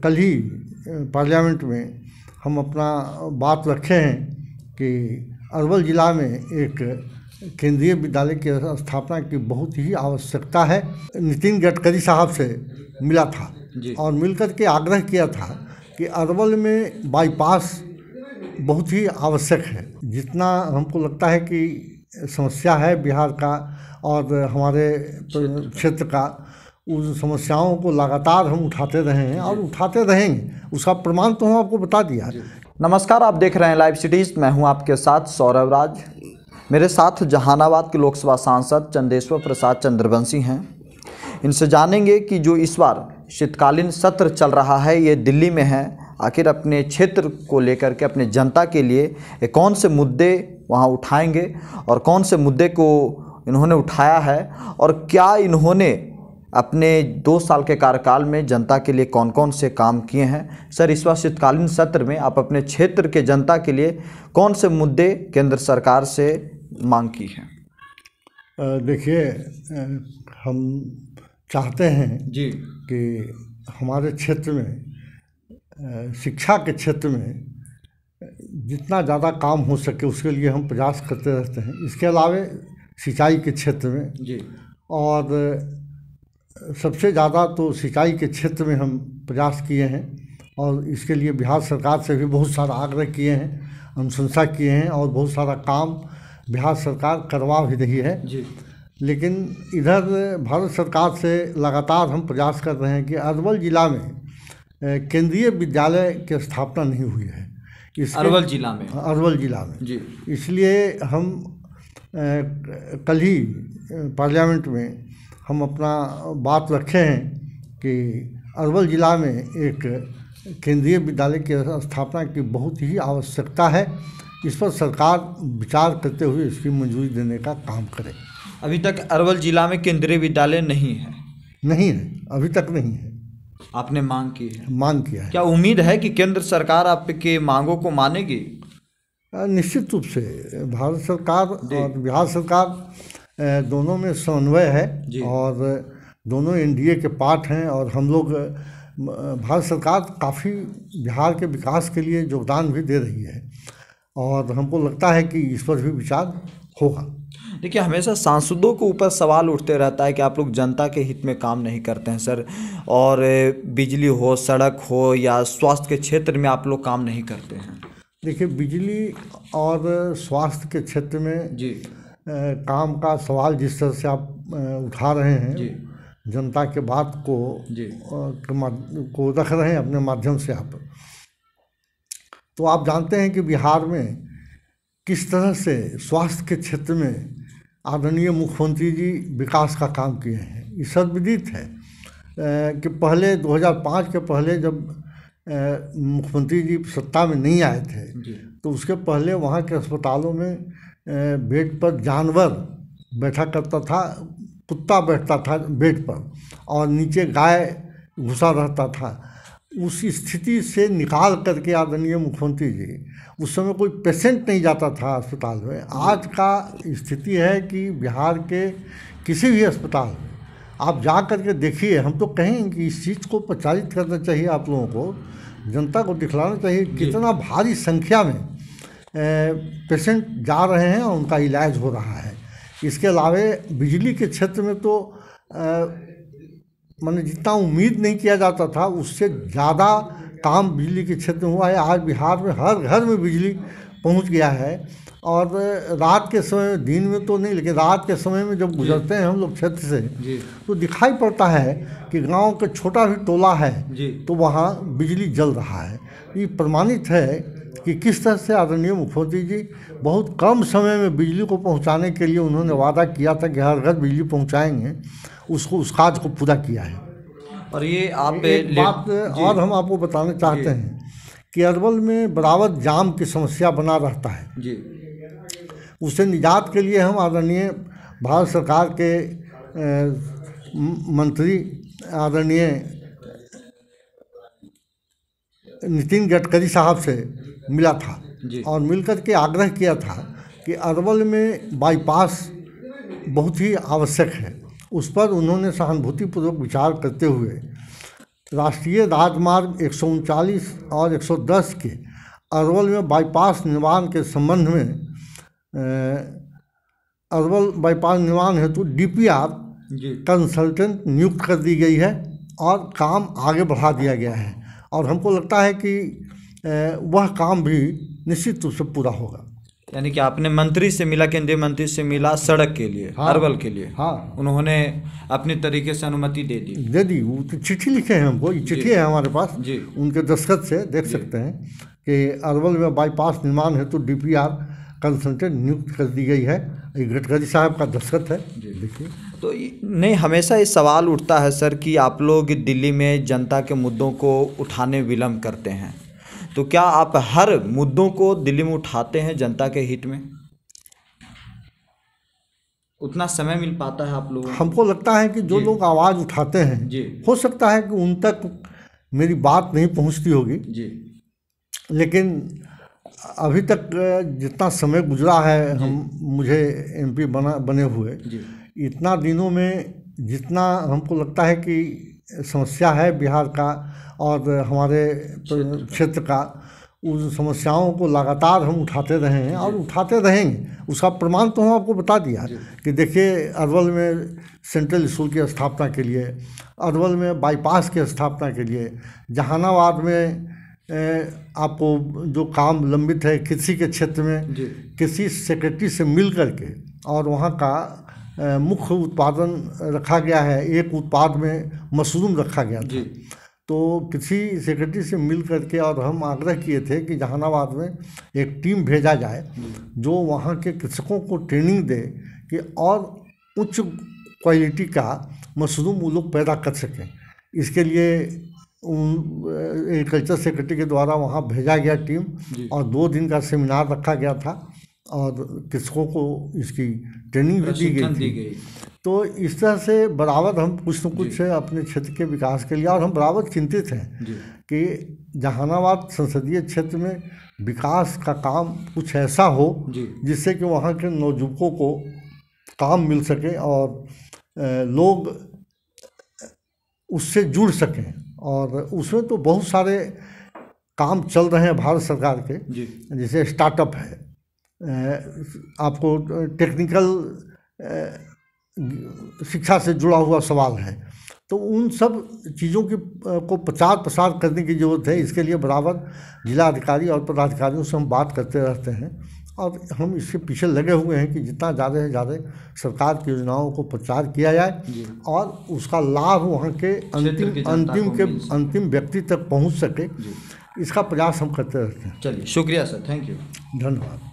कल ही पार्लियामेंट में हम अपना बात रखे हैं कि अरवल ज़िला में एक केंद्रीय विद्यालय की स्थापना की बहुत ही आवश्यकता है। नितिन गडकरी साहब से मिला था और मिलकर के आग्रह किया था कि अरवल में बाईपास बहुत ही आवश्यक है। जितना हमको लगता है कि समस्या है बिहार का और हमारे क्षेत्र का, उन समस्याओं को लगातार हम उठाते रहे हैं और उठाते रहेंगे। उसका प्रमाण तो हम आपको बता दिया। नमस्कार, आप देख रहे हैं लाइव सिटीज़। मैं हूं आपके साथ सौरभ राज। मेरे साथ जहानाबाद के लोकसभा सांसद चंदेश्वर प्रसाद चंद्रवंशी हैं। इनसे जानेंगे कि जो इस बार शीतकालीन सत्र चल रहा है ये दिल्ली में है, आखिर अपने क्षेत्र को लेकर के अपने जनता के लिए कौन से मुद्दे वहां उठाएंगे और कौन से मुद्दे को इन्होंने उठाया है और क्या इन्होंने अपने 2 साल के कार्यकाल में जनता के लिए कौन कौन से काम किए हैं। सर, इस बार शीतकालीन सत्र में आप अपने क्षेत्र के जनता के लिए कौन से मुद्दे केंद्र सरकार से मांग की है? देखिए, हम चाहते हैं जी कि हमारे क्षेत्र में शिक्षा के क्षेत्र में जितना ज़्यादा काम हो सके उसके लिए हम प्रयास करते रहते हैं। इसके अलावा सिंचाई के क्षेत्र में जी और सबसे ज़्यादा तो सिंचाई के क्षेत्र में हम प्रयास किए हैं और इसके लिए बिहार सरकार से भी बहुत सारा आग्रह किए हैं, अनुशंसा किए हैं और बहुत सारा काम बिहार सरकार करवा भी रही है जी। लेकिन इधर भारत सरकार से लगातार हम प्रयास कर रहे हैं कि अरवल ज़िला में केंद्रीय विद्यालय की स्थापना नहीं हुई है। अरवल ज़िला में जी। इसलिए हम कल ही पार्लियामेंट में हम अपना बात रखे हैं कि अरवल ज़िला में एक केंद्रीय विद्यालय की स्थापना की बहुत ही आवश्यकता है। इस पर सरकार विचार करते हुए इसकी मंजूरी देने का काम करे। अभी तक अरवल ज़िला में केंद्रीय विद्यालय नहीं है? नहीं है, अभी तक नहीं है। आपने मांग की है? मांग किया है। क्या उम्मीद है कि केंद्र सरकार आपके मांगों को मानेगी? निश्चित रूप से भारत सरकार और बिहार सरकार दोनों में समन्वय है और दोनों एनडीए के पार्ट हैं और हम लोग भारत सरकार काफ़ी बिहार के विकास के लिए योगदान भी दे रही है और हमको लगता है कि इस पर भी विचार होगा। देखिए, हमेशा सांसदों के ऊपर सवाल उठते रहता है कि आप लोग जनता के हित में काम नहीं करते हैं सर, और बिजली हो, सड़क हो या स्वास्थ्य के क्षेत्र में आप लोग काम नहीं करते हैं। देखिए, बिजली और स्वास्थ्य के क्षेत्र में जी काम का सवाल जिस तरह से आप उठा रहे हैं जी, जनता के बात को रख रहे हैं अपने माध्यम से आप, तो आप जानते हैं कि बिहार में किस तरह से स्वास्थ्य के क्षेत्र में आदरणीय मुख्यमंत्री जी विकास का काम किए हैं। ये सर्वविदित है कि पहले 2005 के पहले जब मुख्यमंत्री जी सत्ता में नहीं आए थे तो उसके पहले वहाँ के अस्पतालों में बेड पर जानवर बैठा करता था, कुत्ता बैठता था बेड पर और नीचे गाय घुसा रहता था। उस स्थिति से निकाल करके आदरणीय मुख्यमंत्री जी, उस समय कोई पेशेंट नहीं जाता था अस्पताल में। आज का स्थिति है कि बिहार के किसी भी अस्पताल में आप जा करके देखिए। हम तो कहेंगे कि इस चीज़ को प्रचारित करना चाहिए, आप लोगों को, जनता को दिखलाना चाहिए कितना भारी संख्या में पेशेंट जा रहे हैं और उनका इलाज हो रहा है। इसके अलावा बिजली के क्षेत्र में तो मैंने जितना उम्मीद नहीं किया जाता था उससे ज़्यादा काम बिजली के क्षेत्र में हुआ है। आज बिहार में हर घर में बिजली पहुंच गया है और रात के समय, दिन में तो नहीं लेकिन रात के समय में जब गुजरते हैं हम लोग क्षेत्र से तो दिखाई पड़ता है कि गांव का छोटा भी टोला है तो वहाँ बिजली जल रहा है। ये प्रमाणित है कि किस तरह से आदरणीय मुख्यमंत्री जी बहुत कम समय में बिजली को पहुंचाने के लिए उन्होंने वादा किया था कि हर घर बिजली पहुंचाएंगे, उस काज को पूरा किया है। और ये आप एक बात और हम आपको बताना चाहते हैं कि अरवल में बराबर जाम की समस्या बना रहता है जी। उससे निजात के लिए हम आदरणीय भारत सरकार के मंत्री आदरणीय नितिन गडकरी साहब से मिला था और मिलकर के आग्रह किया था कि अरवल में बाईपास बहुत ही आवश्यक है। उस पर उन्होंने सहानुभूतिपूर्वक विचार करते हुए राष्ट्रीय राजमार्ग 139 और 110 के अरवल में बाईपास निर्माण के संबंध में अरवल बाईपास निर्माण हेतु DPR कंसल्टेंट नियुक्त कर दी गई है और काम आगे बढ़ा दिया गया है, और हमको लगता है कि वह काम भी निश्चित रूप से पूरा होगा। यानी कि आपने मंत्री से मिला, केंद्रीय मंत्री से मिला सड़क के लिए, हाँ, अरवल के लिए। हाँ, उन्होंने अपनी तरीके से अनुमति दे दी। वो तो चिट्ठी लिखे हैं हमको, ये चिट्ठी है हमारे पास जी। उनके दस्तखत से देख सकते हैं कि अरवल में बाईपास निर्माण हेतु DPR कंसल्टेंट नियुक्त कर दी गई है। ये गडकरी साहब का दस्तखत है, देखिए। तो नहीं, हमेशा ये सवाल उठता है सर कि आप लोग दिल्ली में जनता के मुद्दों को उठाने विलम्ब करते हैं, तो क्या आप हर मुद्दों को दिल्ली में उठाते हैं जनता के हित में? उतना समय मिल पाता है आप लोगों को? हमको लगता है कि जो लोग आवाज़ उठाते हैं जी, हो सकता है कि उन तक मेरी बात नहीं पहुंचती होगी जी, लेकिन अभी तक जितना समय गुजरा है मुझे MP बने हुए, इतना दिनों में जितना हमको लगता है कि समस्या है बिहार का और हमारे क्षेत्र का, उन समस्याओं को लगातार हम उठाते रहे हैं और उठाते रहेंगे। उसका प्रमाण तो हम आपको बता दिया कि देखिए, अरवल में सेंट्रल स्कूल की स्थापना के लिए, अरवल में बाईपास की स्थापना के लिए, जहानाबाद में आपको जो काम लंबित है कृषि के क्षेत्र में, कृषि सेक्रेटरी से मिल करके और वहाँ का मुख्य उत्पादन रखा गया है, एक उत्पाद में मशरूम रखा गया था। तो कृषि सेक्रेटरी से मिल करके और हम आग्रह किए थे कि जहानाबाद में एक टीम भेजा जाए जो वहाँ के कृषकों को ट्रेनिंग दे कि और उच्च क्वालिटी का मशरूम वो लोग पैदा कर सकें। इसके लिए एग्रीकल्चर सेक्रेटरी के द्वारा वहाँ भेजा गया टीम और 2 दिन का सेमिनार रखा गया था और कृषकों को इसकी ट्रेनिंग भी दी गई थी। तो इस तरह से बराबर हम कुछ न कुछ अपने क्षेत्र के विकास के लिए, और हम बराबर चिंतित हैं कि जहानाबाद संसदीय क्षेत्र में विकास का काम कुछ ऐसा हो जिससे कि वहाँ के नौजुवकों को काम मिल सके और लोग उससे जुड़ सकें। और उसमें तो बहुत सारे काम चल रहे हैं भारत सरकार के, जैसे स्टार्टअप है, आपको टेक्निकल शिक्षा से जुड़ा हुआ सवाल है, तो उन सब चीज़ों की को प्रचार प्रसार करने की ज़रूरत है। इसके लिए बराबर जिला अधिकारी और पदाधिकारियों से हम बात करते रहते हैं और हम इसके पीछे लगे हुए हैं कि जितना ज़्यादा से ज़्यादा सरकार की योजनाओं को प्रचार किया जाए और उसका लाभ वहाँ के अंतिम व्यक्ति तक पहुँच सके, इसका प्रयास हम करते रहते हैं। चलिए, शुक्रिया सर, थैंक यू, धन्यवाद।